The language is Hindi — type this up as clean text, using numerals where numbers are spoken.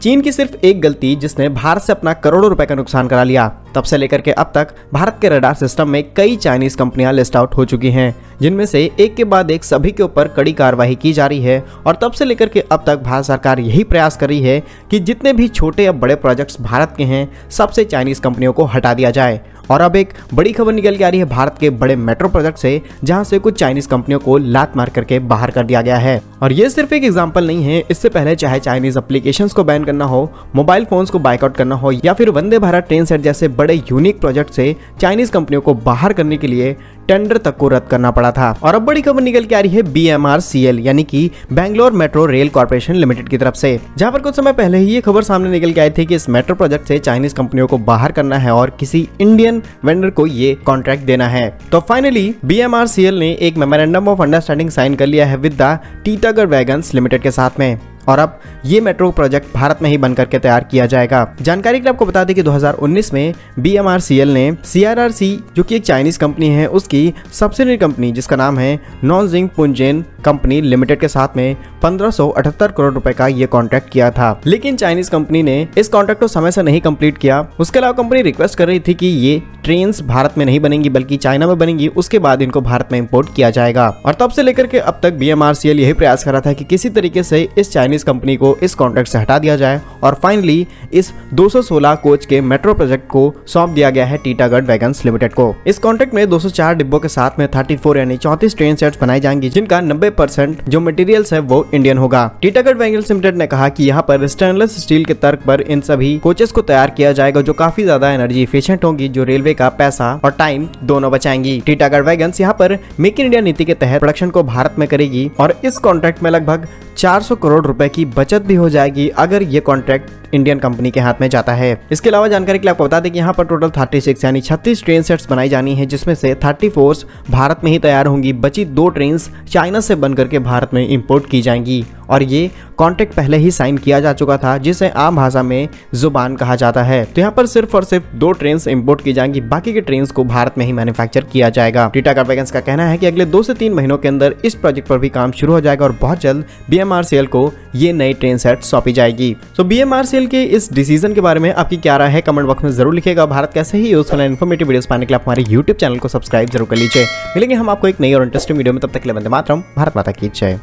चीन की सिर्फ एक गलती जिसने भारत से अपना करोड़ों रुपए का नुकसान करा लिया, तब से लेकर के अब तक भारत के रडार सिस्टम में कई चाइनीज कंपनियां लिस्ट आउट हो चुकी हैं, जिनमें से एक के बाद एक सभी के ऊपर कड़ी कार्रवाई की जा रही है। और तब से लेकर के अब तक भारत सरकार यही प्रयास कर रही है कि जितने भी छोटे या बड़े प्रोजेक्ट्स भारत के हैं सबसे चाइनीज कंपनियों को हटा दिया जाए। और अब एक बड़ी खबर निकल के आ रही है भारत के बड़े मेट्रो प्रोजेक्ट से, जहां से कुछ चाइनीज कंपनियों को लात मार करके बाहर कर दिया गया है। और ये सिर्फ एक एग्जांपल नहीं है, इससे पहले चाहे चाइनीज एप्लीकेशंस को बैन करना हो, मोबाइल फोन्स को बाइकआउट करना हो, या फिर वंदे भारत ट्रेन सेट जैसे बड़े यूनिक प्रोजेक्ट से चाइनीज कंपनियों को बाहर करने के लिए टेंडर तक को रद्द करना पड़ा था। और अब बड़ी खबर निकल के आ रही है BMRCL यानी कि Bangalore metro rail corporation limited की तरफ से, जहां पर कुछ समय पहले ही ये खबर सामने निकल के आई थी कि इस मेट्रो प्रोजेक्ट से चाइनीज कंपनियों को बाहर करना है और किसी इंडियन वेंडर को ये कॉन्ट्रैक्ट देना है। तो फाइनली BMRCL ने एक मेमोरेंडम ऑफ अंडरस्टैंडिंग साइन कर लिया है with the Titagarh wagons limited के साथ में, और अब ये मेट्रो प्रोजेक्ट भारत में ही बनकर के तैयार किया जाएगा। जानकारी के लिए आपको बता दें कि 2019 में BMRCL ने CRRC जो कि एक चाइनीज कंपनी है उसकी सब्सिडियरी कंपनी जिसका नाम है नॉनजिंग पुंजेन कंपनी लिमिटेड के साथ में 1578 करोड़ रुपए का ये कॉन्ट्रैक्ट किया था, लेकिन चाइनीज कंपनी ने इस कॉन्ट्रैक्ट को समय से नहीं कंप्लीट किया। उसके अलावा कंपनी रिक्वेस्ट कर रही थी कि ये ट्रेन्स भारत में नहीं बनेंगी बल्कि चाइना में बनेंगी, उसके बाद इनको भारत में इंपोर्ट किया जाएगा। और तब से लेकर के अब तक BMRCL यही प्रयास कर रहा था कि किसी तरीके से इस चाइनीज कंपनी को इस कॉन्ट्रैक्ट से हटा दिया जाए, और फाइनली इस 216 कोच के मेट्रो प्रोजेक्ट को सौंप दिया गया है टीटागढ़ वैगन्स लिमिटेड को। इस कॉन्ट्रैक्ट में 204 डिब्बों के साथ में 34 यानी 34 ट्रेन सेट्स बनाई जाएंगी, जिनका 90% जो मटेरियल्स है वो इंडियन होगा। टीटागढ़ वैगन्स लिमिटेड ने कहा कि यहाँ पर स्टेनलेस स्टील के तर्क पर इन सभी कोचेस को तैयार किया जाएगा, जो काफी ज्यादा एनर्जी एफिशिएंट होंगी, जो रेलवे का पैसा और टाइम दोनों बचाएंगी। टीटागढ़ वैगन्स यहाँ पर मेक इन इंडिया नीति के तहत प्रोडक्शन को भारत में करेगी, और इस कॉन्ट्रैक्ट में लगभग 400 करोड़ रुपए की बचत भी हो जाएगी अगर ये कॉन्ट्रैक्ट इंडियन कंपनी के हाथ में जाता है। इसके अलावा जानकारी के लिए आपको बता दें कि यहाँ पर टोटल 36 यानी 36 ट्रेन सेट्स बनाई जानी है, जिसमें से 34 भारत में ही तैयार होंगी, बची 2 ट्रेन चाइना से बन करके भारत में इंपोर्ट की जाएंगी। और ये कॉन्ट्रैक्ट पहले ही साइन किया जा चुका था, जिसे आम भाषा में जुबान कहा जाता है। तो यहाँ पर सिर्फ और सिर्फ 2 ट्रेन इंपोर्ट की जाएंगी, बाकी के ट्रेन को भारत में ही मैन्युफैक्चर किया जाएगा। टीटागढ़ वैगन्स का कहना है कि अगले 2 से 3 महीनों के अंदर इस प्रोजेक्ट पर भी काम शुरू हो जाएगा, और बहुत जल्द BMRCL को ये नई ट्रेन सेट सौंपी जाएगी। तो BMRCL के इस डिसीजन के बारे में आपकी क्या राय है, कमेंट बॉक्स में जरूर लिखिएगा। भारत कैसे ही यूजफुल एंड इन्फॉर्मेटिव वीडियोस पाने के लिए आप हमारे YouTube चैनल को सब्सक्राइब जरूर कर लीजिए। मिलेंगे हम आपको एक नई और इंटरेस्टिंग वीडियो में, तब तक के लिए वंदे मातरम, भारत माता की जय।